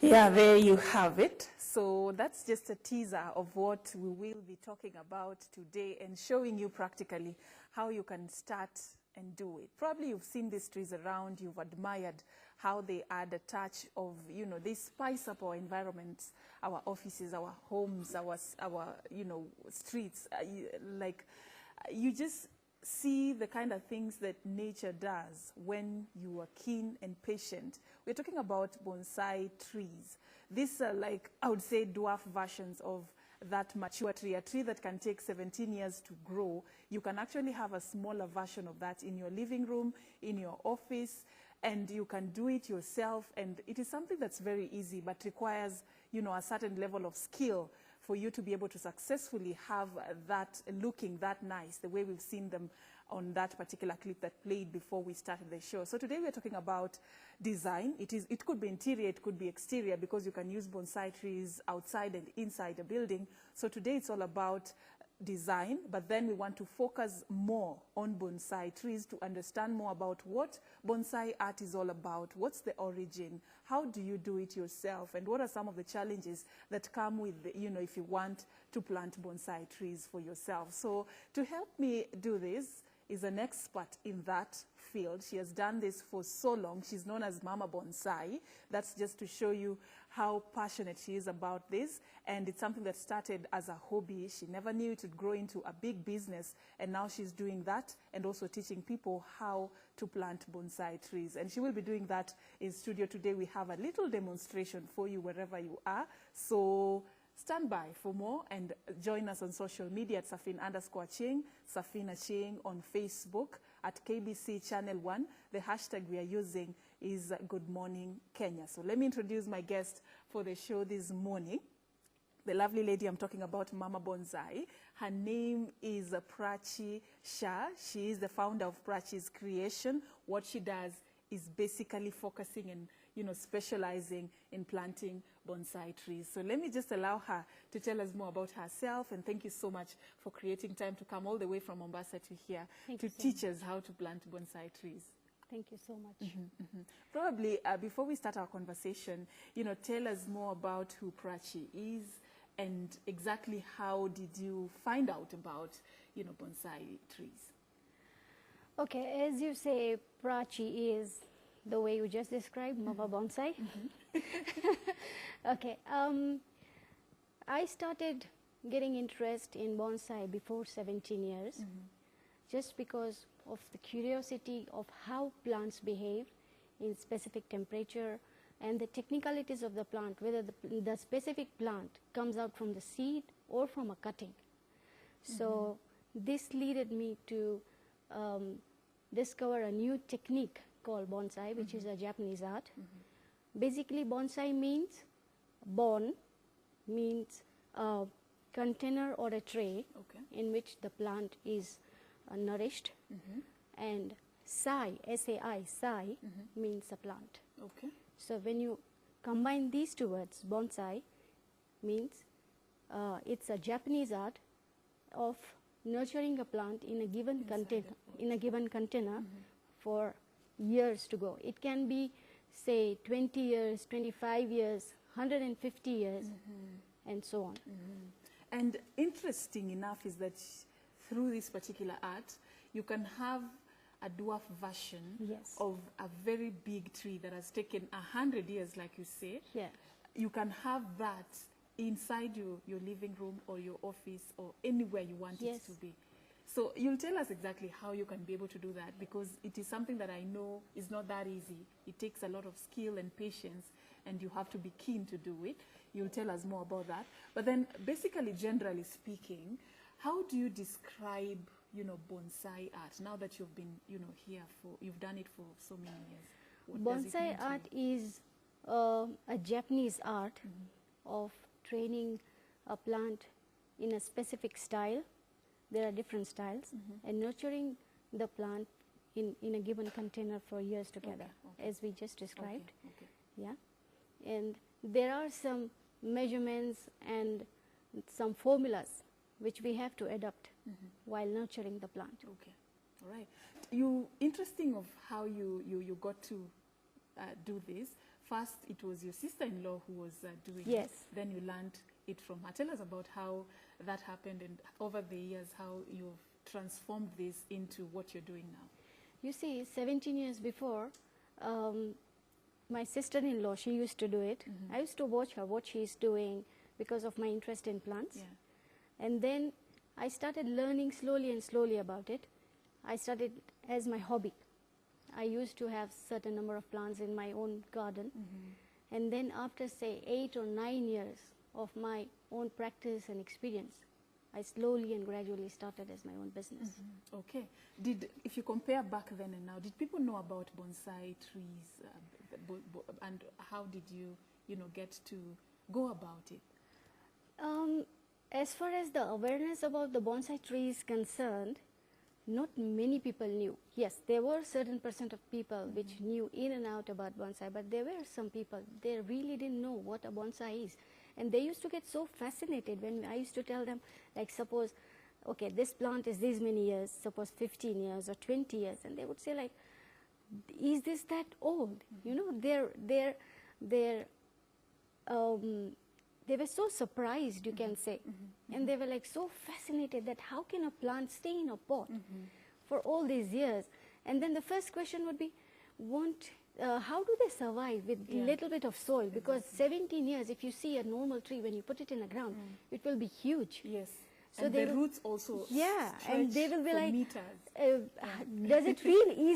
Yeah, there you have it. So that's just a teaser of what we will be talking about today and showing you practically how you can start and do it. Probably you've seen these trees around, you've admired how they add a touch of, you know, they spice up our environments, our offices, our homes, our you know, streets. You just see the kind of things that nature does when you are keen and patient. We're talking about bonsai trees. These are, like, I would say, dwarf versions of that mature tree, a tree that can take 17 years to grow. You can actually have a smaller version of that in your living room, in your office, and you can do it yourself. And it is something that's very easy, but requires, you know, a certain level of skill for you to be able to successfully have that looking that nice, the way we've seen them on that particular clip that played before we started the show. So today we're talking about design. It could be interior, it could be exterior, because you can use bonsai trees outside and inside a building. So today it's all about design, but then we want to focus more on bonsai trees to understand more about what bonsai art is all about, what's the origin, how do you do it yourself, and what are some of the challenges that come with, you know, if you want to plant bonsai trees for yourself. So to help me do this is an expert in that field. She has done this for so long. She's known as Mama Bonsai. That's just to show you how passionate she is about this. And it's something that started as a hobby. She never knew it would grow into a big business. And now she's doing that and also teaching people how to plant bonsai trees. And she will be doing that in studio today. We have a little demonstration for you wherever you are. So stand by for more and join us on social media at Safin_Ching, Safina Ching on Facebook, at KBC Channel 1. The hashtag we are using is Good Morning Kenya. So let me introduce my guest for the show this morning. The lovely lady I'm talking about, Mama Bonsai. Her name is Prachi Shah. She is the founder of Prachi's Creation. What she does is basically focusing and, you know, specializing in planting bonsai trees. So let me just allow her to tell us more about herself, and thank you so much for creating time to come all the way from Mombasa to here to teach us how to plant bonsai trees. Thank you so much. Probably before we start our conversation, you know, tell us more about who Prachi is and exactly how did you find out about, you know, bonsai trees? Okay, as you say, Prachi is the way you just described, Mama Bonsai. Okay, I started getting interest in bonsai before 17 years, just because of the curiosity of how plants behave in specific temperature and the technicalities of the plant, whether the specific plant comes out from the seed or from a cutting. So this led me to discover a new technique called bonsai, which is a Japanese art. Basically, bonsai means bon, means a container or a tray in which the plant is nourished, and sai, S-A-I, sai, means a plant. So when you combine these two words, bonsai means it's a Japanese art of nurturing a plant in a given container, for years to go. It can be, say, 20 years, 25 years, 150 years, and so on. And interesting enough is that through this particular art, you can have a dwarf version of a very big tree that has taken 100 years, like you say. You can have that inside your living room or your office or anywhere you want it to be. So you'll tell us exactly how you can be able to do that, because it is something that I know is not that easy. It takes a lot of skill and patience, and you have to be keen to do it. You'll tell us more about that. But then basically, generally speaking, how do you describe, you know, bonsai art now that you've been, you know, here for, you've done it for so many years? What Bonsai art is a Japanese art of training a plant in a specific style. There are different styles, and nurturing the plant in a given container for years together, as we just described. Yeah, and there are some measurements and some formulas which we have to adopt while nurturing the plant. All right. Interesting of how you got to do this. first it was your sister-in-law who was doing Yes. it. Then you learned it from her. Tell us about how that happened and over the years how you've transformed this into what you're doing now. You see, 17 years before, my sister-in-law, she used to do it. I used to watch her, what she's doing, because of my interest in plants. Yeah. And then I started learning slowly and slowly about it. I started as my hobby. I used to have certain number of plants in my own garden. And then after, say, 8 or 9 years of my own practice and experience, I slowly and gradually started as my own business. Okay. If you compare back then and now, did people know about bonsai trees, and how did you, get to go about it? As far as the awareness about the bonsai tree is concerned, not many people knew. Yes, there were certain percent of people which knew in and out about bonsai, but there were some people, they really didn't know what a bonsai is. And they used to get so fascinated when I used to tell them, like, suppose, okay, this plant is these many years, suppose 15 years or 20 years, and they would say, like, is this that old? They were so surprised, you can say, and they were like so fascinated that how can a plant stay in a pot for all these years? And then the first question would be, how do they survive with little bit of soil? Because 17 years, if you see a normal tree, when you put it in the ground, it will be huge. Yes. So and the roots also and they will be like, meters. is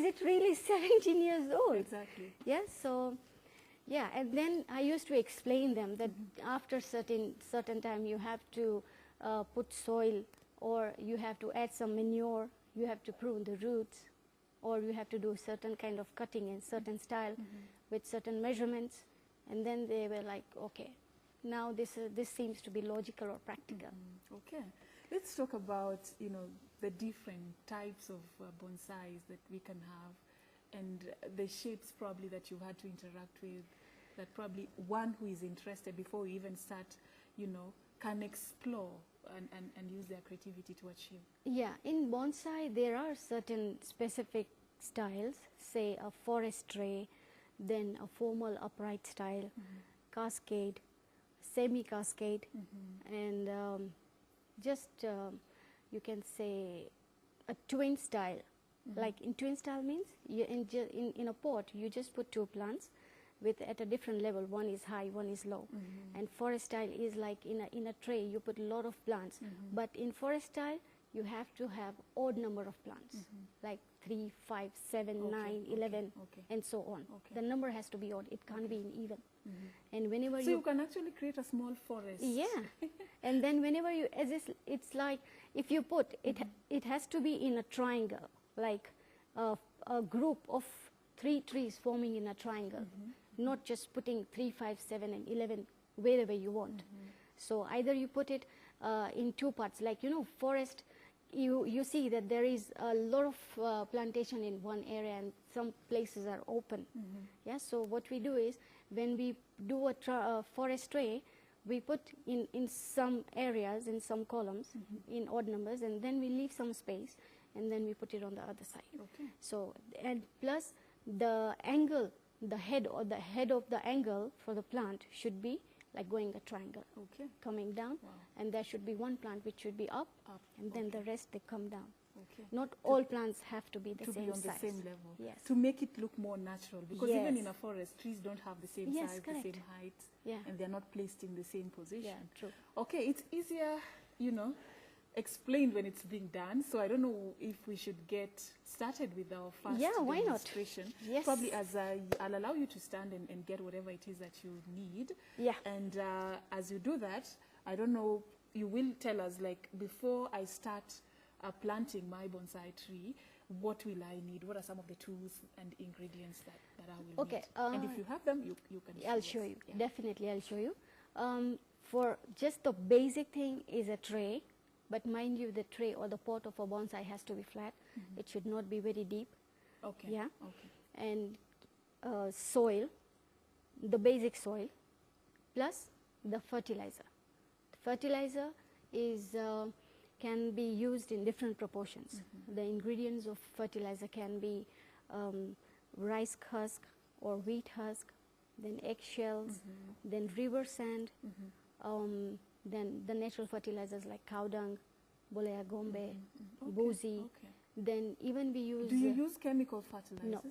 it really 17 years old? Exactly. Yes, so, yeah, and then I used to explain them that after certain time you have to put soil, or you have to add some manure, you have to prune the roots, or you have to do certain kind of cutting in certain style with certain measurements. And then they were like, okay, now this seems to be logical or practical. Okay, let's talk about the different types of bonsais that we can have, and the shapes probably that you had to interact with, that probably one who is interested before we even start, can explore and use their creativity to achieve. Yeah, in bonsai there are certain specific styles, say a forest tray, then a formal upright style, cascade, semi-cascade, and you can say a twin style. Like in twin style means in a pot you just put 2 plants at a different level. One is high, one is low. And forest style is like in a tray you put a lot of plants. But in forest style you have to have odd number of plants, like 3, 5, 7, 9, 11, and so on. The number has to be odd. It can't be in even. And whenever you can actually create a small forest. Yeah. And then whenever it's like if you put it has to be in a triangle, like a group of 3 trees forming in a triangle, not just putting 3, 5, 7, and 11 wherever you want. So either you put it in 2 parts, like forest. You see that there is a lot of plantation in one area and some places are open. Yeah, so what we do is when we do a forest tray, we put in some areas, in some columns, in odd numbers, and then we leave some space, and then we put it on the other side. So, and plus the angle, the head of the angle for the plant should be like going a triangle, coming down, and there should be one plant which should be up, and then the rest they come down. Not all plants have to be the same size. To be on the same level. Yes. To make it look more natural, because even in a forest, trees don't have the same size, correct. the same height, Yeah. and they're not placed in the same position. Yeah, true. Okay, it's easier, explained when it's being done. So I don't know if we should get started with our first demonstration. Yes. Probably I'll allow you to stand and get whatever it is that you need. Yeah. And as you do that, I don't know, you will tell us, like, before I start planting my bonsai tree, what will I need? What are some of the tools and ingredients that I will need? And if you have them, you can I'll show you. Yeah. Definitely, I'll show you. For just the basic thing is a tray. But mind you, the tray or the pot of a bonsai has to be flat. It should not be very deep. Okay. Yeah. Okay. And soil, the basic soil, plus the fertilizer. The fertilizer can be used in different proportions. The ingredients of fertilizer can be rice husk or wheat husk then eggshells, then river sand, then the natural fertilizers like cow dung, bolea gombe, bozy. Then even we use... Do you use chemical fertilizers? No.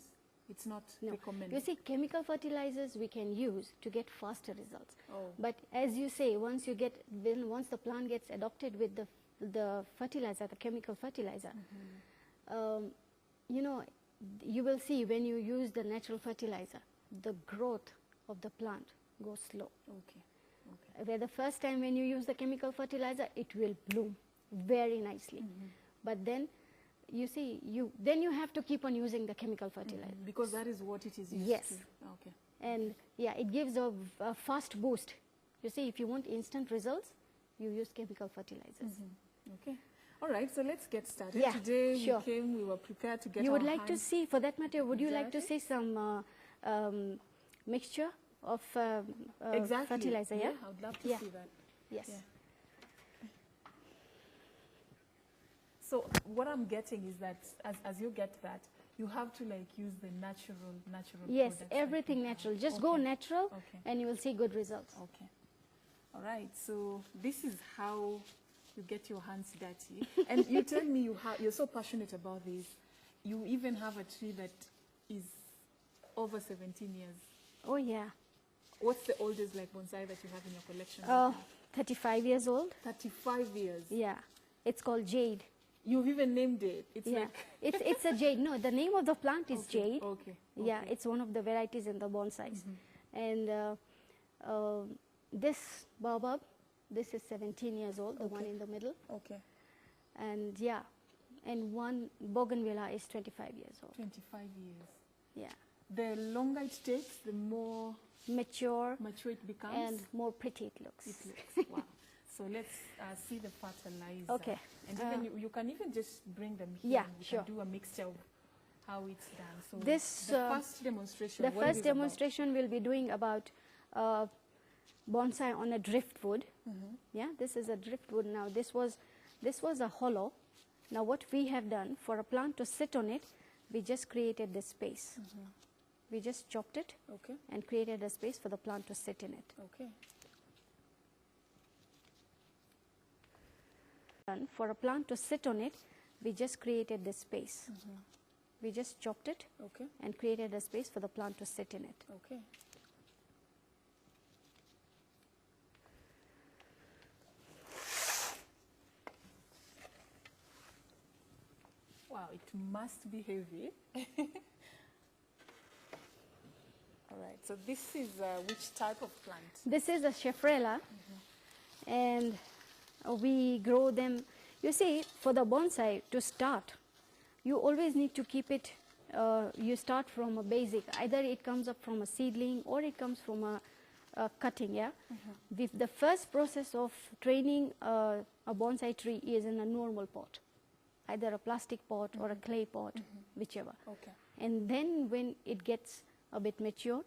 It's not No. recommended? You see, chemical fertilizers we can use to get faster results. Oh. But as you say, once the plant gets adopted with the fertilizer, the chemical fertilizer, you know, you will see when you use the natural fertilizer, the growth of the plant goes slow. Okay. Where the first time when you use the chemical fertilizer, it will bloom very nicely. But then, you see, then you have to keep on using the chemical fertilizer. Because that is what it is used Yes. to. Okay. And yeah, it gives a fast boost. You see, if you want instant results, you use chemical fertilizers. Okay. All right, so let's get started. Yeah, Today sure. we were prepared to get You our would like to hands- see, for that matter, would you like to Exactly. see some mixture of Exactly. fertilizer? Yeah, I would love to Yeah. see that. Yes. Yeah. So what I'm getting is that as you get that, you have to like use the natural Yes, products that everything we have. natural. Just go Okay. natural, Okay. and you will see good results. Okay. All right. So this is how you get your hands dirty. And you tell me you're so passionate about this. You even have a tree that is over 17 years. Oh yeah. What's the oldest like bonsai that you have in your collection? Oh, 35 years old. 35 years. Yeah, it's called jade. You've even named it. It's Yeah, like it's a jade. No, the name of the plant is jade. Okay. Yeah, it's one of the varieties in the bonsais. And this baobab, this is 17 years old, the one in the middle. Okay. And yeah, and one bougainvillea is 25 years old. 25 years. Yeah, The longer it takes, the more mature mature it becomes. and more pretty it looks. It looks. Wow. So let's see the fertilizer. Okay. And even you can even just bring them here. Yeah, and we sure. can do a mixture of how it's done. So This, the first demonstration. The what first is it about? demonstration we'll be doing about bonsai on a driftwood. Yeah, this is a driftwood. Now this was a hollow. Now what we have done, for a plant to sit on it, we just created this space. We just chopped it Okay. and created a space for the plant to sit in it. Okay. And for a plant to sit on it, we just created this space. We just chopped it Okay. and created a space for the plant to sit in it. Okay. Wow, it must be heavy. All right. So this is which type of plant? This is a Scheffrella, and we grow them. You see, for the bonsai to start, you always need to keep it, you start from a basic. Either it comes up from a seedling or it comes from a cutting, yeah? The first process of training a bonsai tree is in a normal pot, either a plastic pot or a clay pot, whichever. Okay. And then when it gets a bit mature,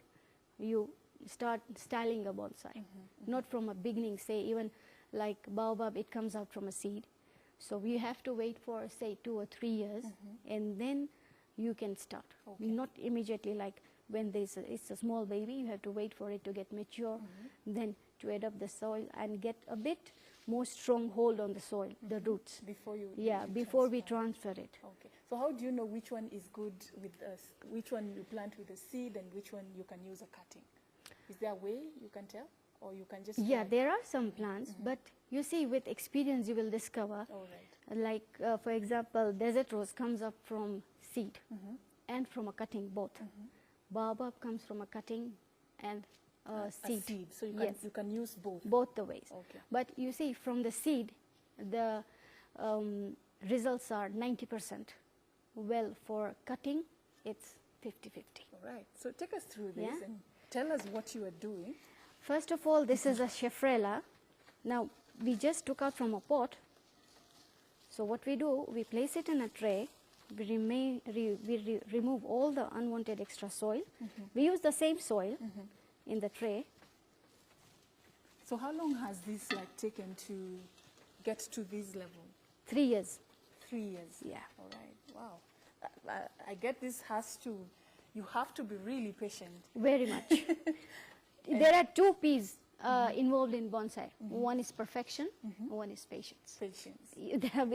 you start styling a bonsai. Not from a beginning, say even like baobab, it comes out from a seed. So we have to wait for say 2 or 3 years, and then you can start. Okay. Not immediately, like when it's a small baby, you have to wait for it to get mature, then to adopt the soil and get a bit more strong hold on the soil, the roots. Before you. Yeah, you before we transfer. transfer it. Okay. So how do you know which one is good with us? Which one you plant with a seed and which one you can use a cutting? Is there a way you can tell, or you can just? Yeah, try? there are some plants, but you see, with experience, you will discover. All right. Like, for example, desert rose comes up from seed and from a cutting both. Baobab comes from a cutting and A seed. seed. So Yes. you can use both. Both the ways. Okay. But you see, from the seed, the results are 90%. Well, for cutting, it's 50-50. All right. So take us through this Yeah. and tell us what you are doing. First of all, this is a Scheffrella. Now, we just took out from a pot. So what we do, we place it in a tray. We remove all the unwanted extra soil. We use the same soil in the tray. So how long has this like taken to get to this level? 3 years. 3 years. Yeah. All right. Wow. I get this has to, you have to be really patient. Very much. There are two P's involved in bonsai. One is perfection, one is patience.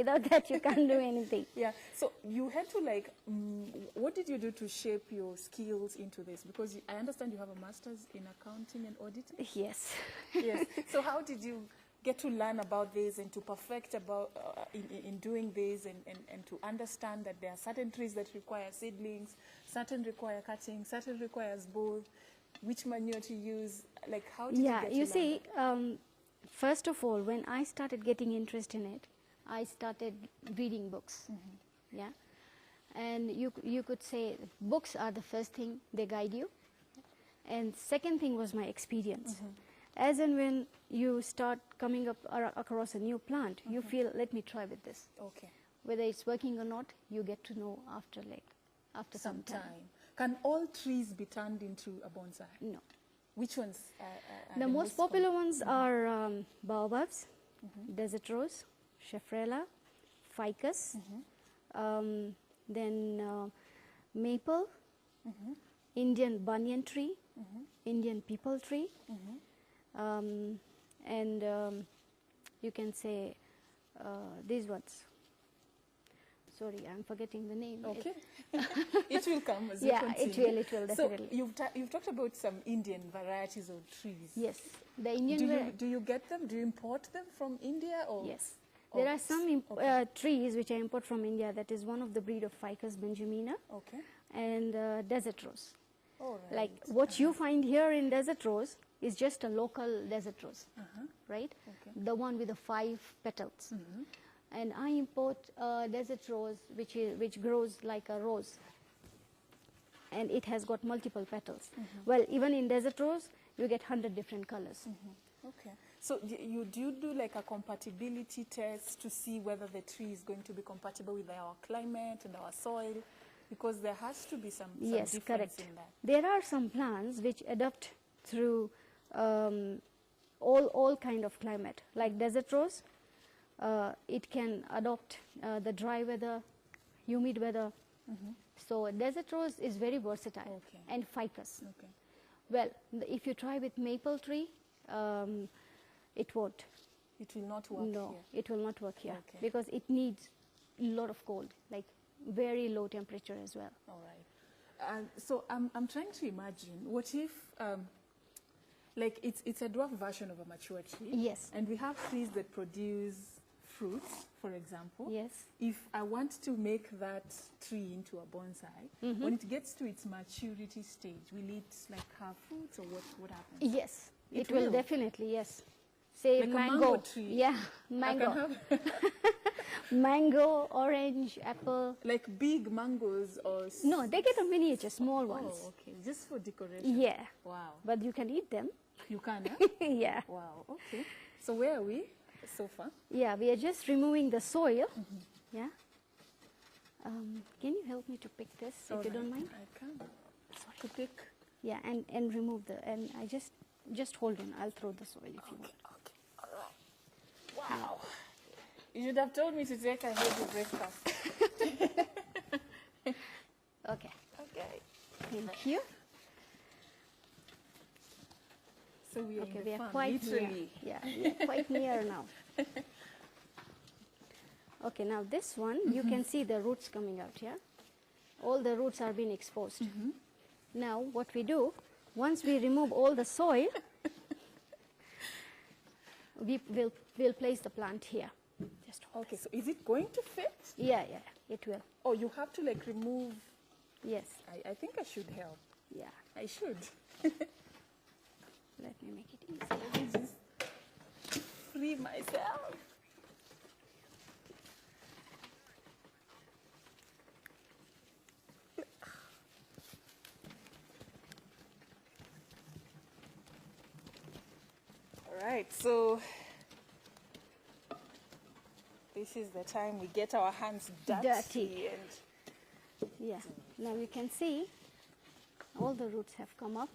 Without that, you can't do anything. Yeah. So you had to like, what did you do to shape your skills into this? Because I understand you have a master's in accounting and auditing. Yes. Yes. So how did you get to learn about this and to perfect about in doing this and to understand that there are certain trees that require seedlings, certain require cutting, certain requires both, which manure to use, like how did you get to learn? You see, first of all, when I started getting interest in it, I started reading books. Yeah, and you could say books are the first thing, they guide you, and second thing was my experience. As and when you start coming up across a new plant, you feel, let me try with this. Okay. Whether it's working or not, you get to know after some time. Can all trees be turned into a bonsai? No. Which ones are the most popular ones are baobabs, desert rose, shafrela, ficus, then maple, Indian banyan tree, Indian peepal tree, and you can say these ones. Sorry, I'm forgetting the name. Okay. It will come as yeah, you continue. it will definitely. So you've talked about some Indian varieties of trees. Yes. The Indian do you get them? Do you import them from India? Or? Yes. There are some trees which I import from India. That is one of the breed of Ficus benjamina. Okay. And desert rose. All right. Like what you find here in desert rose is just a local desert rose, right? Okay. The one with the 5 petals. And I import desert rose which grows like a rose, and it has got multiple petals. Well, even in desert rose, you get 100 different colors. Okay. So do you do like a compatibility test to see whether the tree is going to be compatible with our climate and our soil? Because there has to be some yes, difference correct. in that. There are some plants which adapt through all kind of climate, like desert rose. It can adopt the dry weather, humid weather. So desert rose is very versatile. Okay. And ficus. Okay. Well, if you try with maple tree, it won't. It will not work here. No, it will not work here, Okay. because it needs a lot of cold, like very low temperature as well. All right. So I'm trying to imagine, what if, like it's a dwarf version of a mature tree? Yes. And we have trees that produce fruits, for example. Yes. If I want to make that tree into a bonsai, when it gets to its maturity stage, will it like have fruits, or what happens? Yes, It will will? definitely, yes. Say Like a mango. mango tree. Yeah, I mango. can have Mango, orange, apple. like big mangoes or... No, they get a miniature, small ones. Oh, okay. Just for decoration. Yeah. Wow. But you can eat them. You can, huh? Yeah. Wow. Okay. So where are we so far? Yeah, we are just removing the soil. Yeah. Can you help me to pick this, if you don't mind? I can. To pick. Yeah, and remove and I just hold on. I'll throw the soil if you want. Okay. All right. Wow. You should have told me to take a heavy breakfast. Okay. Okay. Thank you. So we are in the we are farm, quite near. literally. Yeah, we are quite near now. Okay, now this one, you can see the roots coming out here. All the roots are being exposed. Now, what we do, once we remove all the soil, we'll place the plant here. Just hold Okay, so is it going to fit? Yeah, it will. Oh, you have to like remove... Yes, I think I should help. yeah. I should. Let me make it easy. Let me just free myself. All right, so this is the time we get our hands dirty. And Yeah, now you can see all the roots have come up.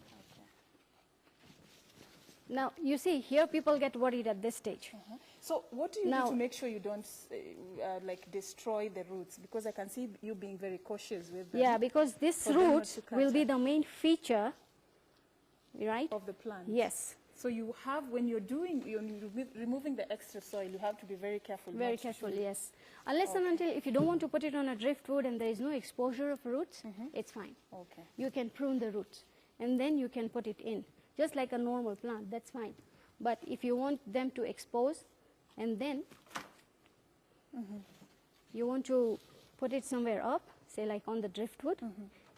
Now, you see, here people get worried at this stage. So what do you do to make sure you don't like destroy the roots? Because I can see you being very cautious with them. Yeah, because this root will be the main feature, right? Of the plant. Yes. So you have, when you're removing the extra soil, you have to be very careful. Very careful, yes. Unless and until, if you don't want to put it on a driftwood and there is no exposure of roots, it's fine. Okay. You can prune the roots and then you can put it in. Just like a normal plant, that's fine. But if you want them to expose and then you want to put it somewhere up, say like on the driftwood,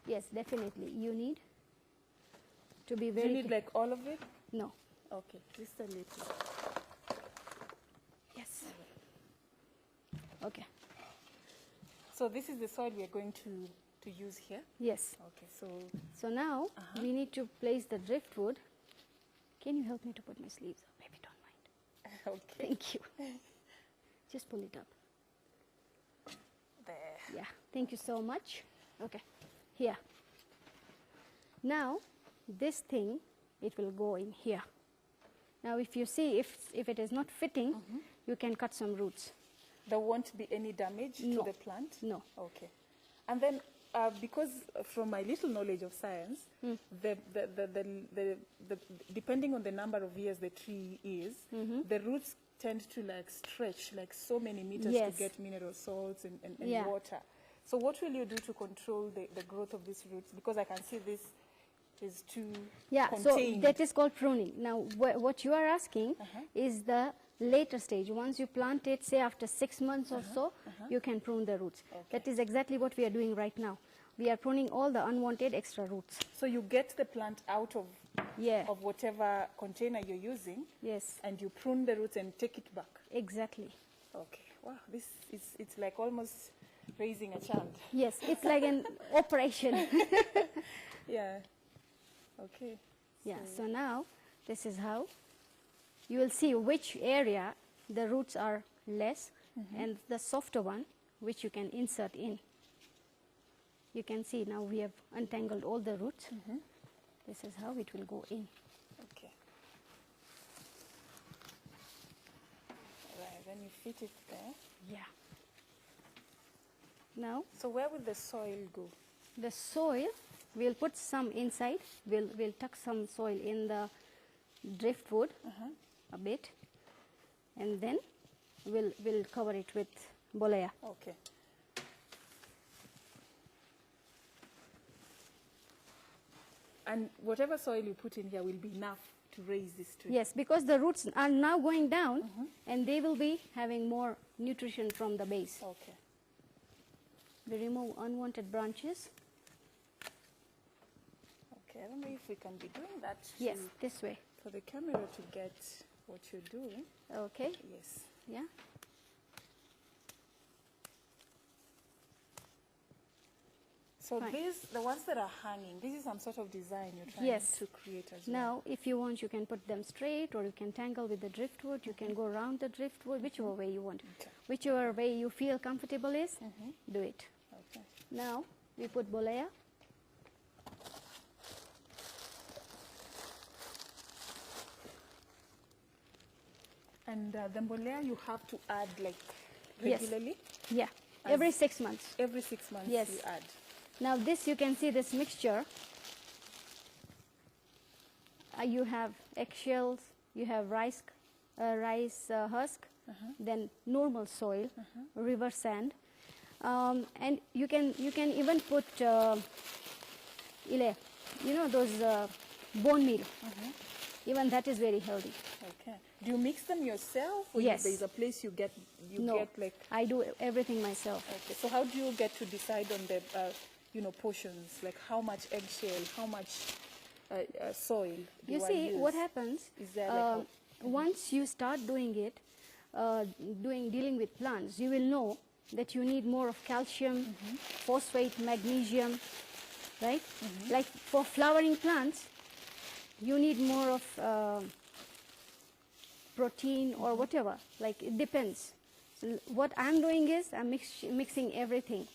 yes, definitely. You need to be very... Do you need like all of it? No. Okay, just a little. Yes. Okay. So this is the soil we are going to use here? Yes. Okay, so now we need to place the driftwood. Can you help me to put my sleeves up, if you don't mind? Okay. Thank you. Just pull it up. There. Yeah, thank you so much. Okay, here. Now, this thing, it will go in here. Now, if you see, if it is not fitting, you can cut some roots. There won't be any damage to the plant? No. Okay. And then, because from my little knowledge of science, depending on the number of years the tree is, the roots tend to like stretch like so many meters to get mineral salts and water. So what will you do to control the growth of these roots? Because I can see this is too contained. So that is called pruning. Now, what you are asking is the later stage. Once you plant it, say after 6 months or so, you can prune the roots. Okay. That is exactly what we are doing right now. We are pruning all the unwanted extra roots. So you get the plant out of whatever container you're using. Yes. And you prune the roots and take it back. Exactly. Okay. Wow. This is, it's like almost raising a child. Yes. It's like an operation. Yeah. Okay. Yeah. So now this is how you will see which area the roots are less and the softer one which you can insert in. You can see now we have untangled all the roots. This is how it will go in. Okay. Right, then you fit it there. Yeah. Now. So where will the soil go? The soil, we'll put some inside. We'll tuck some soil in the driftwood a bit, and then we'll cover it with bolea. Okay. And whatever soil you put in here will be enough to raise this tree? Yes, because the roots are now going down and they will be having more nutrition from the base. Okay. We remove unwanted branches. Okay, I don't know if we can be doing that. Yes, this way. For the camera to get what you're doing. Okay. Yes. Yeah. So these, the ones that are hanging, this is some sort of design you're trying to create as well. Now, if you want, you can put them straight, or you can tangle with the driftwood. You can go around the driftwood, whichever way you want. Okay. Whichever way you feel comfortable is, do it. Okay. Now, we put bolea. And the mbolea you have to add like regularly? Yeah, every 6 months. Every 6 months Yes. you add. Now this, you can see this mixture. You have eggshells, you have rice husk, then normal soil, river sand, and you can even put you know those bone meal. Even that is very healthy. Okay. Do you mix them yourself? Or Yes. There is a place you get like. I do everything myself. Okay. So how do you get to decide on the portions? Like how much eggshell, how much soil? You see, what happens is there like once you start doing it, dealing with plants, you will know that you need more of calcium, phosphate, magnesium, right? Like for flowering plants, you need more of protein or whatever. Like it depends. So what I'm doing is I'm mixing everything.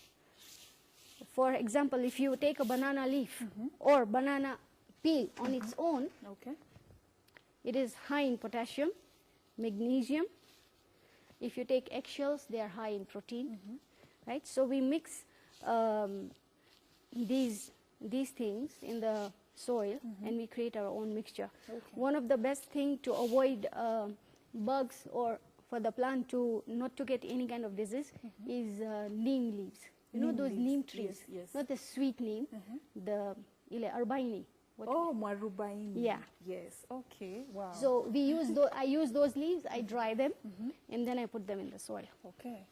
For example, if you take a banana leaf or banana peel on its own, it is high in potassium, magnesium. If you take eggshells, they are high in protein, right? So we mix these things in the soil and we create our own mixture. Okay. One of the best thing to avoid bugs or for the plant to not to get any kind of disease is neem leaves. You know those neem trees? Yes, yes. Not the sweet neem, the arbaini. Marubaini. Yeah. Yes. Okay. Wow. So we use I use those leaves, I dry them, and then I put them in the soil. Okay.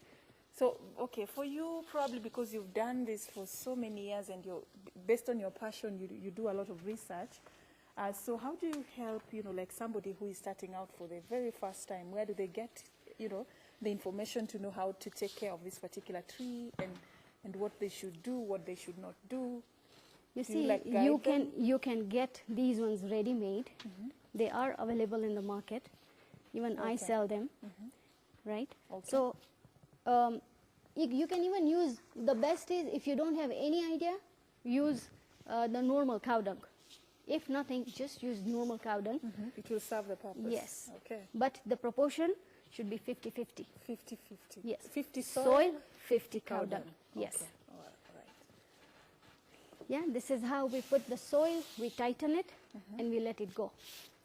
So, okay, for you, probably because you've done this for so many years and you're, based on your passion, you do a lot of research. So how do you help, like somebody who is starting out for the very first time? Where do they get, the information to know how to take care of this particular tree and what they should do, what they should not do? You see, you can get these ones ready-made. They are available in the market. Even I sell them, right? Okay. So you can even use, the best is if you don't have any idea, use the normal cow dung. If nothing, just use normal cow dung. It will serve the purpose. Yes. Okay. But the proportion should be 50-50. 50-50. Yes. 50 soil, 50 cow dung. Yes. Okay. All right. Yeah, this is how we put the soil, we tighten it, and we let it go.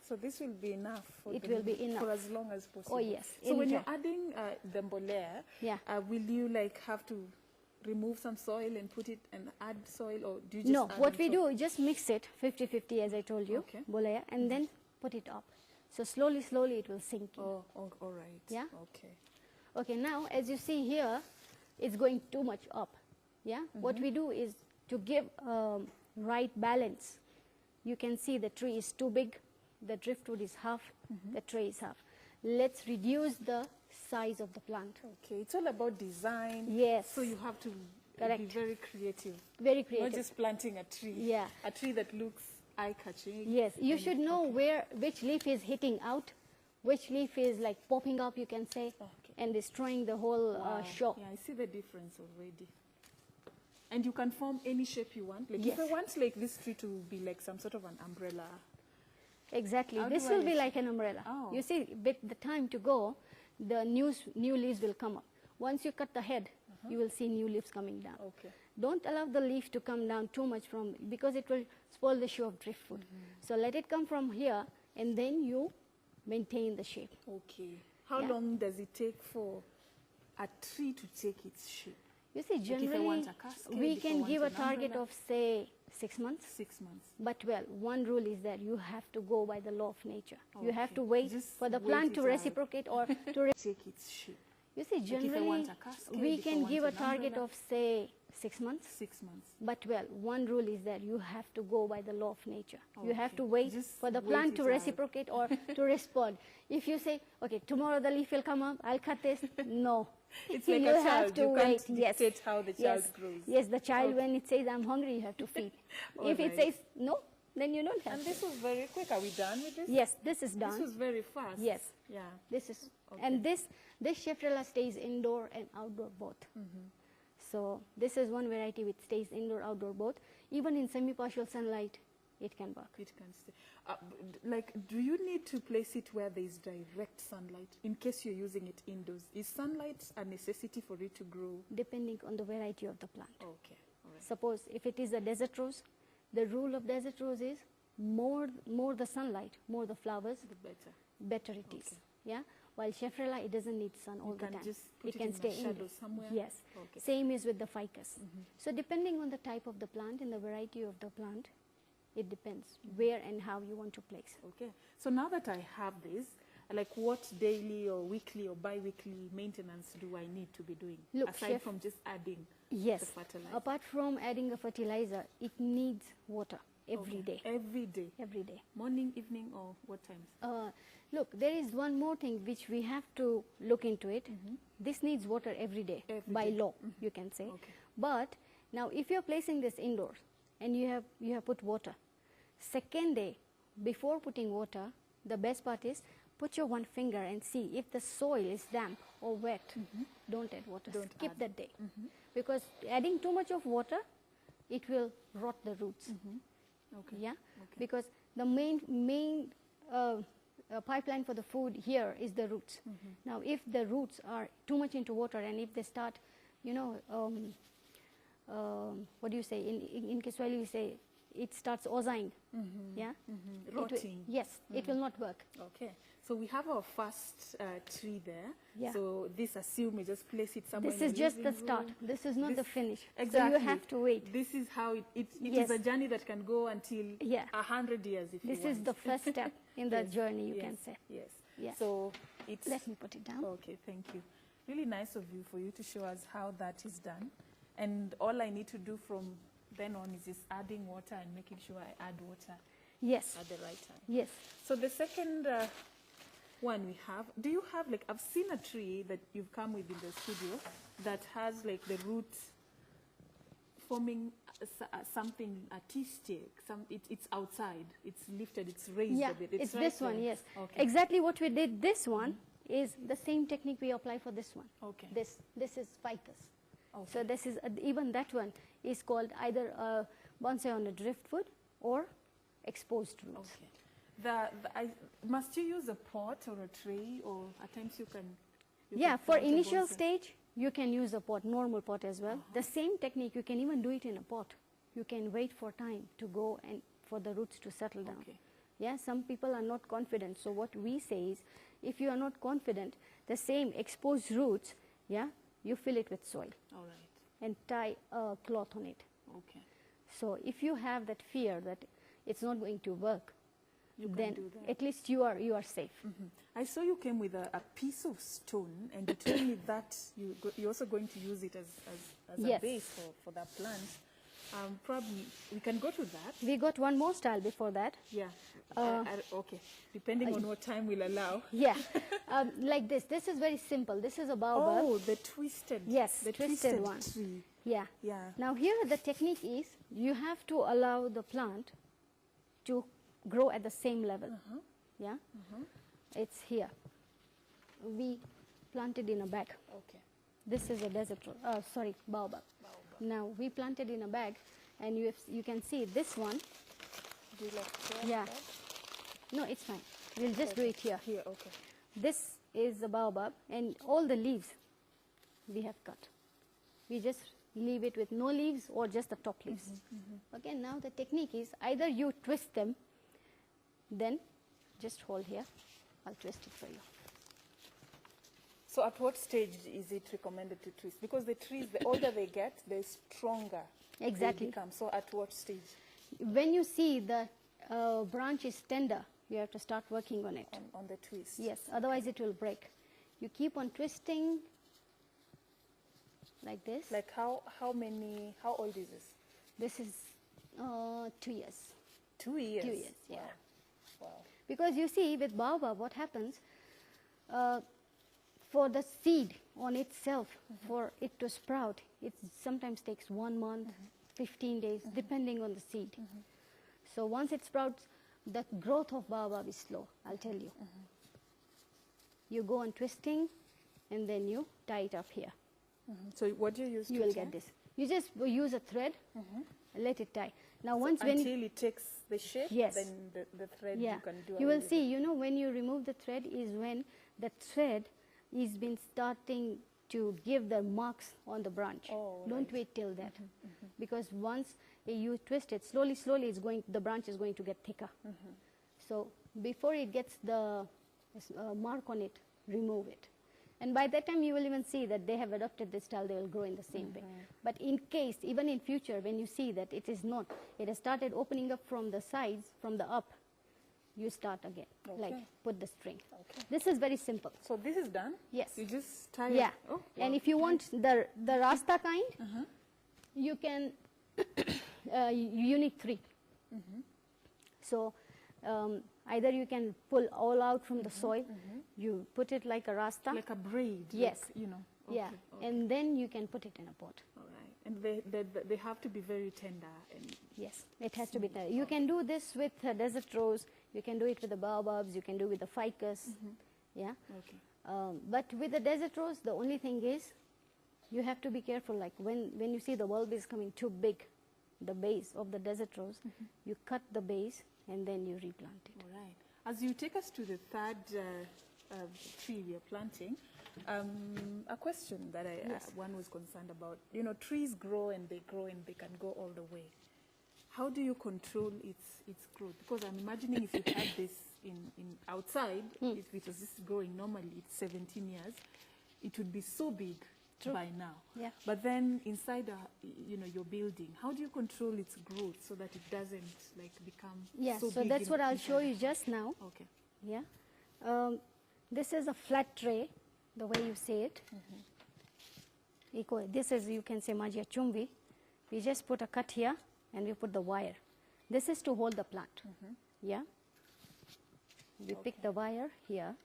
So this will be enough for for as long as possible. Oh yes. So when you're adding the mbolea, will you have to remove some soil and put it and add soil, or do you just add what we do is just mix it 50-50 as I told you, mbolea, and then put it up. So slowly it will sink in. Oh, all right. Yeah. Okay. Okay. Now as you see here, it's going too much up. Yeah. What we do is to give right balance. You can see the tree is too big. The driftwood is half, the tray is half. Let's reduce the size of the plant. Okay, it's all about design. Yes. So you have to be very creative. Very creative. Not just planting a tree. Yeah. A tree that looks eye-catching. Yes, you should know which leaf is hitting out, which leaf is like popping up, you can say, and destroying the whole show. Yeah, I see the difference already. And you can form any shape you want. Like if I want this tree to be like some sort of an umbrella. Exactly. This will be like an umbrella. Oh. You see, with the time to go, the new leaves will come up. Once you cut the head, you will see new leaves coming down. Okay. Don't allow the leaf to come down too much because it will spoil the show of driftwood. So let it come from here, and then you maintain the shape. Okay. How long does it take for a tree to take its shape? You see, generally, we can give a target of, say, 6 months. 6 months. But, well, one rule is that you have to go by the law of nature. You have to wait for the plant to reciprocate or to take its shape. You see, generally, we can give a target of, say, 6 months. 6 months. But, well, one rule is that you have to go by the law of nature. You have to wait for the plant to reciprocate or to respond. If you say, okay, tomorrow the leaf will come up, I'll cut this. No. It's like you a child. Have to wait. Dictate how the child grows. Yes, the child, when it says, I'm hungry, you have to feed. If it says, no, then you don't have And to. this was very quick. Are we done with this? Yes, this is done. This was very fast. Yes. Yeah. This is, and this Shefrella stays indoor and outdoor both. So this is one variety which stays indoor, outdoor both. Even in semi-partial sunlight, it can work. It can stay. Do you need to place it where there is direct sunlight in case you're using it indoors? Is sunlight a necessity for it to grow? Depending on the variety of the plant. Okay. All right. Suppose if it is a desert rose, the rule of desert rose is more the sunlight, more the flowers, the better it is. Yeah. While Shefrella, it doesn't need sun all the time. It can stay in shadow somewhere. Yes. Okay. Same is with the ficus. So depending on the type of the plant and the variety of the plant, it depends where and how you want to place. Okay. So now that I have this, like what daily or weekly or bi-weekly maintenance do I need to be doing? Look, aside from just adding the fertilizer? Apart from adding the fertilizer, it needs water every day. Every day? Every day. Morning, evening, or what times? Look, there is one more thing which we have to look into it. This needs water every day by law, you can say. Okay. But now if you're placing this indoors and you have put water, second day before putting water, the best part is put your one finger and see if the soil is damp or wet. Don't add water. Skip that day. Because adding too much of water, it will rot the roots. Okay. Yeah. Okay. Because the main pipeline for the food here is the roots. Now, if the roots are too much into water, and if they start, you know, what do you say? In Kiswahili, we say it starts ozaing. Yeah? Rotting. Yes, it will not work. Okay. So we have our first tree there. Yeah. So this, assume we just place it somewhere. This in is the just the living start. room. This is not the finish. Exactly. So you have to wait. This is how it Yes. is a journey that can go until Yeah. 100 years if This you want. is the first step in the Yes, journey, you yes, can say. Yes. Yeah. So it's... Let me put it down. Okay, thank you. Really nice of you for you to show us how that is done. And all I need to do from then on is just adding water and making sure I add water Yes. at the right time. Yes. So the second one we have, do you have, like, I've seen a tree that you've come with in the studio that has like the roots forming something, a tea stick. It's outside, it's lifted, it's raised Yeah, a bit. it's right this one, there. yes. Okay. Exactly what we did this one is the same technique we apply for this one. Okay. This is ficus. Okay. So this is, even that one is called either bonsai on a driftwood or exposed roots. Okay. Must you use a pot or a tray, or at times you can... Yeah, for plant a initial bonsai? stage, you can use a pot, normal pot as well. The same technique, you can even do it in a pot. You can wait for time to go and for the roots to settle down. Okay. Yeah, some people are not confident. So what we say is, if you are not confident, the same exposed roots, yeah, you fill it with soil All right. and tie a cloth on it. Okay. So if you have that fear that it's not going to work, You can then do that. at least you are safe. I saw you came with a piece of stone, and you told me that you're also going to use it as Yes. a base for that plant. Probably we can go to that. We got one more style before that. Yeah. Okay. Depending on what time we'll allow. Yeah, like this. This is very simple. This is a baobab. Oh, the twisted. Yes, the twisted one. tree. Yeah. Yeah. Now here the technique is you have to allow the plant to grow at the same level. Yeah. It's here. We planted in a bag. Okay. This is a desert, sorry, baobab. Now we planted in a bag, and you can see this one. Do you like to Yeah. No, it's fine. We'll just do it here. Here. Okay. This is the baobab, and all the leaves we have cut. We just leave it with no leaves or just the top leaves. Okay, now the technique is either you twist them, then just hold here. I'll twist it for you. So at what stage is it recommended to twist? Because the trees, the older they get, the stronger Exactly. they become. So at what stage When you see the branch is tender, you have to start working on it. on the twist? Yes, otherwise it will break. You keep on twisting like this. Like how old is this? This is 2 years. 2 years. 2 years, yeah. Wow. Because you see, with baobab, what happens, for the seed on itself, for it to sprout, it sometimes takes 1 month, 15 days, depending on the seed. So once it sprouts, the growth of baobab is slow, I'll tell you. You go on twisting, and then you tie it up here. So what do you use? You to will tie? get this. You just use a thread, and let it tie. Now once Until it takes the shape, Yes. then the thread yeah, you can do. you will away with see, you know, when you remove the thread is when the thread is been starting to give the marks on the branch. Oh, Don't right. wait till that, because once you twist it slowly, the branch is going to get thicker. So before it gets the mark on it, remove it. And by that time you will even see that they have adopted this style, they will grow in the same way. But in case, even in future, when you see that it is not, it has started opening up from the sides, from the up, you start again, like Okay. put the string. Okay. This is very simple. So this is done? Yes. You just tie Yeah. it? Oh, And wow. if you want the rasta kind, you can, you need 3. So either you can pull all out from the soil, you put it like a rasta. Like a braid? Yes. Like, you know. Yeah, Okay. and then you can put it in a pot. All right. And they have to be very tender. And Yes, it has to be tender. You can do this with desert rose, you can do it with the baobabs, you can do with the ficus. Yeah. okay. But with the desert rose, the only thing is you have to be careful. Like when you see the bulb is coming too big, the base of the desert rose, you cut the base and then you replant it. All right. As you take us to the third tree we are planting, a question that one was concerned about, you know, trees grow and they can go all the way. How do you control its growth? Because I'm imagining if you had this in outside, if it was just growing normally, it's 17 years, it would be so big. True. By now. Yeah. But then inside, you know, your building, how do you control its growth so that it doesn't like become so big? So that's what I'll show you just now. Okay. Yeah. This is a flat tray, the way you say it. This is, you can say, Magia Chumvi. We just put a cut here and we put the wire. This is to hold the plant. Yeah. We pick the wire here.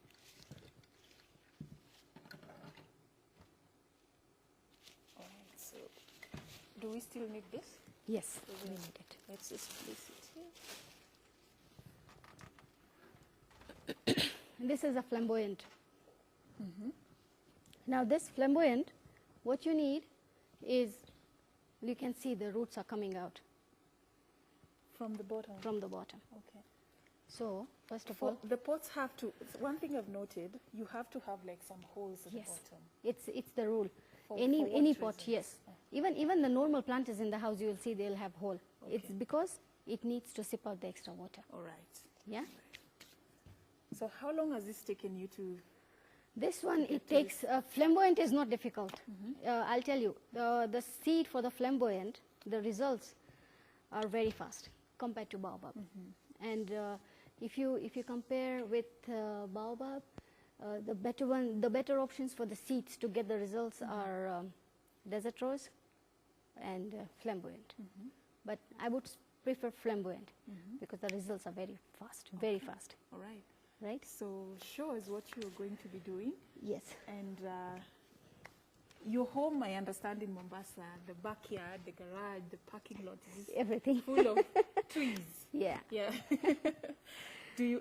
Do we still need this? Yes, we need it. Let's just place it here. This is a flamboyant. Now this flamboyant, what you need is, you can see the roots are coming out. From the bottom? From the bottom. Okay. So, first of all, the pots have to, one thing I've noted, you have to have like some holes at the bottom. It's the rule. Any pot, yes. Even the normal planters in the house, you will see they'll have hole. Okay. It's because it needs to sip out the extra water. All right. Yeah. So how long has this taken you to? This one, it takes, flamboyant is not difficult. I'll tell you, the seed for the flamboyant, the results are very fast compared to baobab. And if you compare with baobab, the better options for the seeds to get the results are desert rose and flamboyant. But I would prefer flamboyant because the results are very fast, very fast. All right. Right? So show us what you're going to be doing. Yes. And your home, I understand, in Mombasa, the backyard, the garage, the parking lot, is everything full of trees. Yeah. Yeah.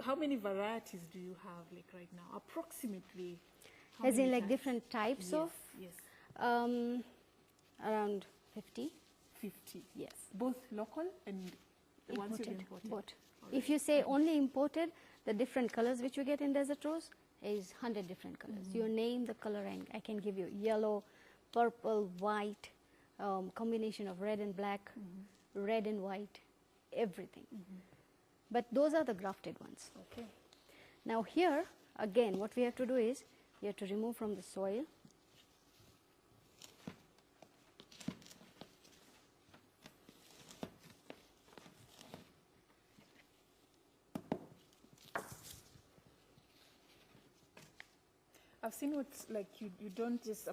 How many varieties do you have like right now, approximately? As in like different types of? Yes. Around 50. 50? Yes. Both local and the ones you've imported? Both. Right. If you say only imported, the different colors which you get in desert rose is 100 different colors. You name the color and I can give you yellow, purple, white, combination of red and black, red and white, everything. But those are the grafted ones. Okay. Now here, again, what we have to do is, you have to remove from the soil. I've seen what's like you don't just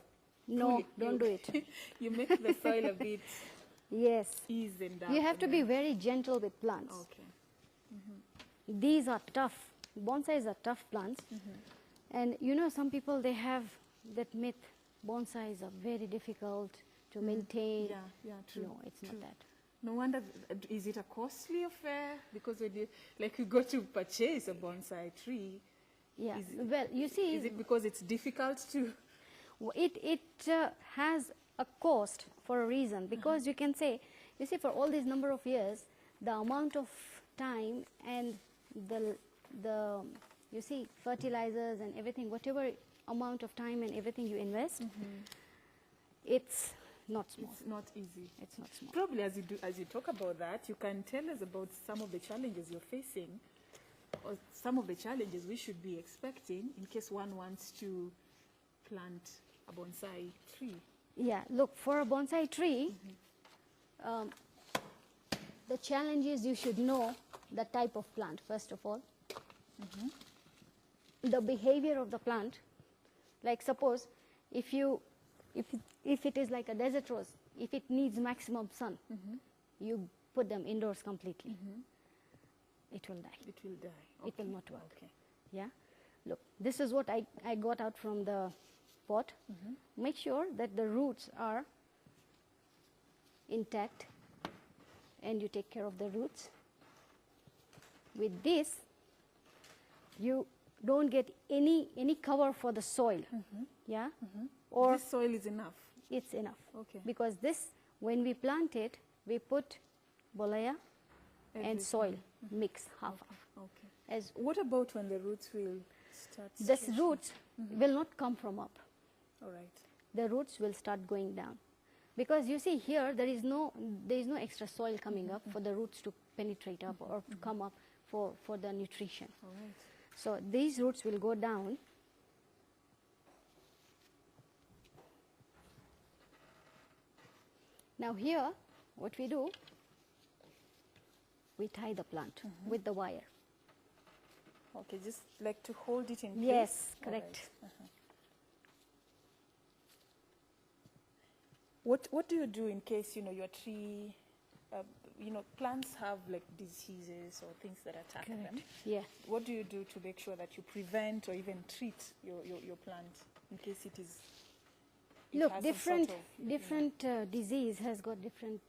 no, don't do it. You make the soil a bit ease and up. You have to be very gentle with plants. Okay. These are tough. Bonsais are tough plants. And you know, some people, they have that myth, bonsais are very difficult to maintain. Yeah, true. No, it's not that. No wonder, is it a costly affair? Because when you go to purchase a bonsai tree, well, you see, is it because it's difficult to? It has a cost for a reason, because you can say, you see, for all these number of years, the amount of time and the you see, fertilizers and everything, whatever amount of time and everything you invest, it's not small. It's not easy. It's not small. Probably as you talk about that, you can tell us about some of the challenges you're facing, or some of the challenges we should be expecting in case one wants to plant a bonsai tree. Yeah, look, for a bonsai tree, the challenge is you should know the type of plant, first of all. The behavior of the plant. Like suppose, if it is like a desert rose, if it needs maximum sun, you put them indoors completely. It will die. It will die. Okay. It will not work. Okay. Yeah. Look, this is what I got out from the pot. Make sure that the roots are intact and you take care of the roots. With this, you don't get any cover for the soil. Yeah. Or this soil is enough. It's enough. Okay. Because this, when we plant it, we put bolaya and soil mix half. Okay. as What about when the roots will start? this roots will not come from up. All right. The roots will start going down, because you see here there is no extra soil coming up for the roots to penetrate up or to come up for the nutrition. All right. So these roots will go down. Now here, what we do, we tie the plant with the wire. Okay, just like to hold it in place? Yes, All correct. right. What do you do in case, you know, your tree, you know, plants have like diseases or things that attack them? Yeah. What do you do to make sure that you prevent or even treat your plant in case it is? Look, has some different sort of, different disease has got different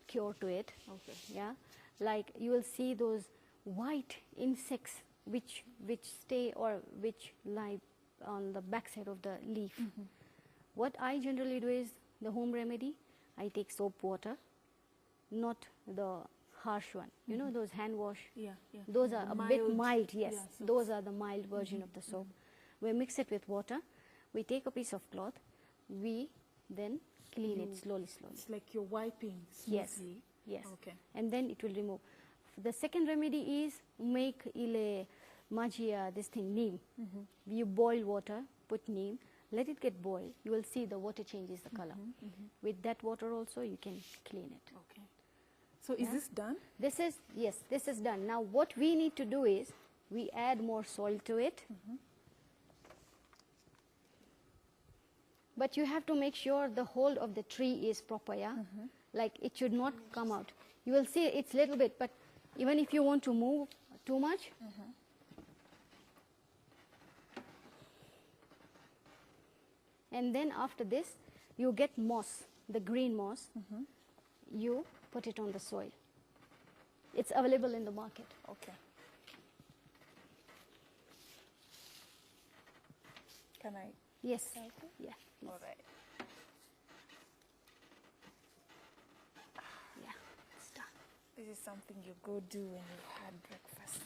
cure to it. Okay. Yeah, like you will see those white insects which stay or which lie on the backside of the leaf. What I generally do is the home remedy. I take soap water, not the harsh one. You know those hand wash. Yeah, yeah. Those are a bit mild. Yes, yeah, soaps. those are the mild version of the soap. We mix it with water. We take a piece of cloth. We then clean it slowly. It's like you're wiping smoothly. Yes. Okay. And then it will remove. The second remedy is make ile magia, this thing, neem. You boil water, put neem, let it get boiled. You will see the water changes the color. With that water also you can clean it. Okay. So is this done? This is, yes, this is done. Now what we need to do is we add more soil to it. But you have to make sure the hold of the tree is proper, yeah? Like it should not come out. You will see it's little bit, but even if you want to move too much, and then after this, you get moss, the green moss, you put it on the soil. It's available in the market. Okay. Can I? Yes. Yeah. Please. All right. Yeah. It's done. This is something you go do when you've had breakfast.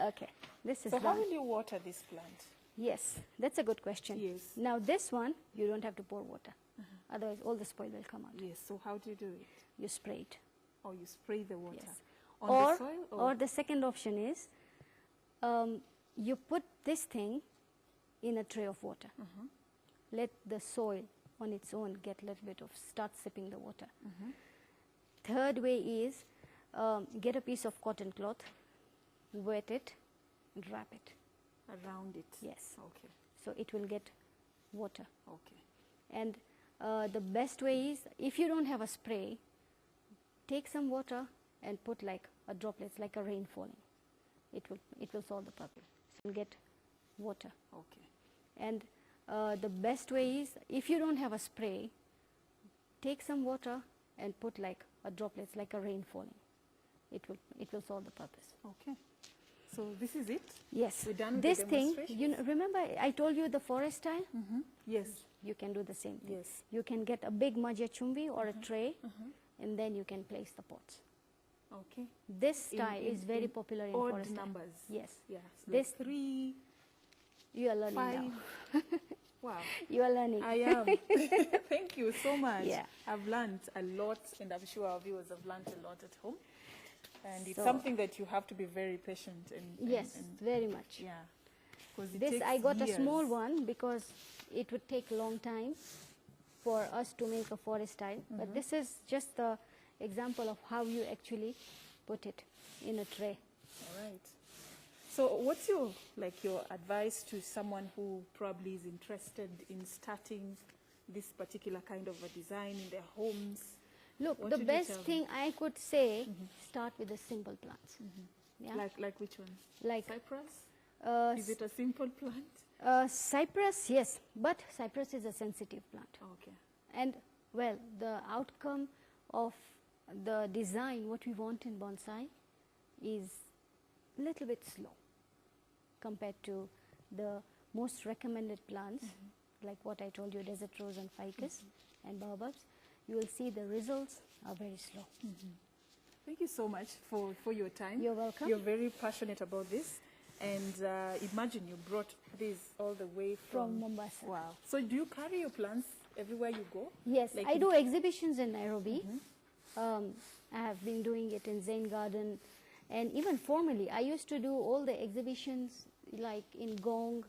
Okay. This is So done. how will you water this plant? Yes, that's a good question. Yes. Now this one, you don't have to pour water. Otherwise, all the spoil will come out. Yes. So how do you do it? You spray it. Or you spray the water Yes. on or, the soil? or the second option is, you put this thing in a tray of water. Let the soil on its own get a little bit of, start sipping the water. Third way is, get a piece of cotton cloth, wet it, and wrap it. Around it? Yes. Okay. So it will get water. Okay. And the best way is, if you don't have a spray, take some water and put like a droplets, like a rain falling. It will solve the purpose. So you'll get water. Okay. And the best way is, if you don't have a spray, take some water and put like a droplets, like a rain falling. It will solve the purpose. Okay. So this is it? Yes. We're done with This the thing, demonstration? you know, remember I told you the forest tile? Yes. You can do the same thing. Yes. You can get a big magia chumbi or a tray, and then you can place the pots. Okay. This style is very popular in odd forest tile. numbers. Yes. Yes. This- Like 3, You are learning 5. now. Wow. You are learning. I am. Thank you so much. Yeah. I've learned a lot, and I'm sure our viewers have learned a lot at home. And it's So- something that you have to be very patient and Yes, and very much. yeah. Because This I got a small one because it would take a long time for us to make a forest tile. But this is just the example of how you actually put it in a tray. All right. So what's your advice to someone who probably is interested in starting this particular kind of a design in their homes? Look, What the did you best tell them? thing I could say, start with the simple plants. Yeah? Like which one? Like Cypress? Is it a simple plant? cypress, yes, but cypress is a sensitive plant. Okay. And well, the outcome of the design, what we want in bonsai, is a little bit slow compared to the most recommended plants, like what I told you, desert rose and ficus and baobabs. You will see the results are very slow. Thank you. you so much for your time. You're welcome. You're very passionate about this. And imagine you brought this all the way from Mombasa. Wow. So do you carry your plants everywhere you go? Yes, Like I do exhibitions in Nairobi. I have been doing it in Zen Garden. And even formally, I used to do all the exhibitions like in Gong,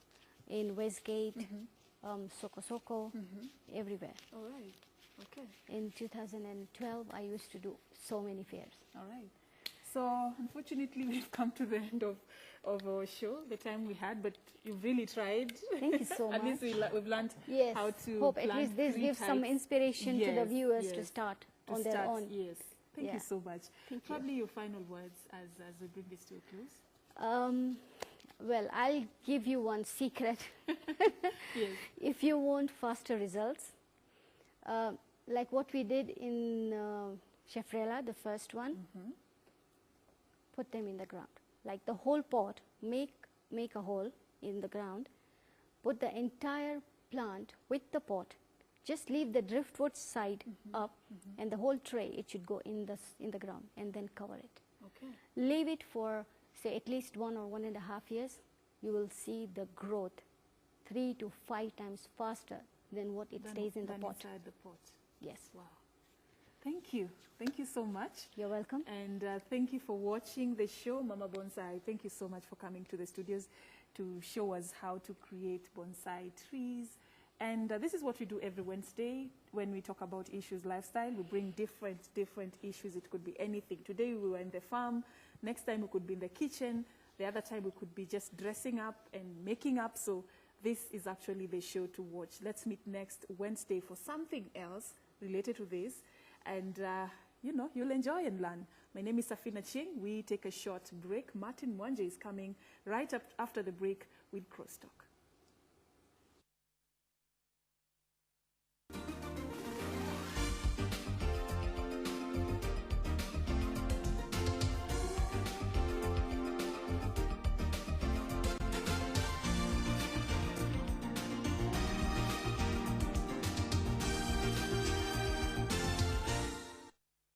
in Westgate, Soko Soko, everywhere. All right. Okay. In 2012, I used to do so many fairs. All right. So unfortunately, we've come to the end of our show, the time we had, but you've really tried. Thank you so much. At least we've learned Yes. how to Hope plant at least this 3 gives some types. inspiration to the Yes, viewers to yes. start To on start, their own. Yes. Thank Yeah. you so much. Thank you. Probably your final words as we bring this to a close. Well, I'll give you one secret. Yes. If you want faster results, like what we did in Shefrela, the first one, put them in the ground. Like the whole pot, make a hole in the ground, put the entire plant with the pot, just leave the driftwood side up, and the whole tray, it should go in the ground, and then cover it. Okay. Leave it for, say, at least 1 or 1.5 years. You will see the growth 3 to 5 times faster than what it stays in the pot. Inside the pot. Yes. Wow. Thank you. Thank you so much. You're welcome. And thank you for watching the show, Mama Bonsai. Thank you so much for coming to the studios to show us how to create bonsai trees. And this is what we do every Wednesday when we talk about issues lifestyle. We bring different issues. It could be anything. Today we were in the farm. Next time we could be in the kitchen. The other time we could be just dressing up and making up. So this is actually the show to watch. Let's meet next Wednesday for something else related to this. And, you know, you'll enjoy and learn. My name is Safina Ching. We take a short break. Martin Mwanje is coming right up after the break with Crosstalk.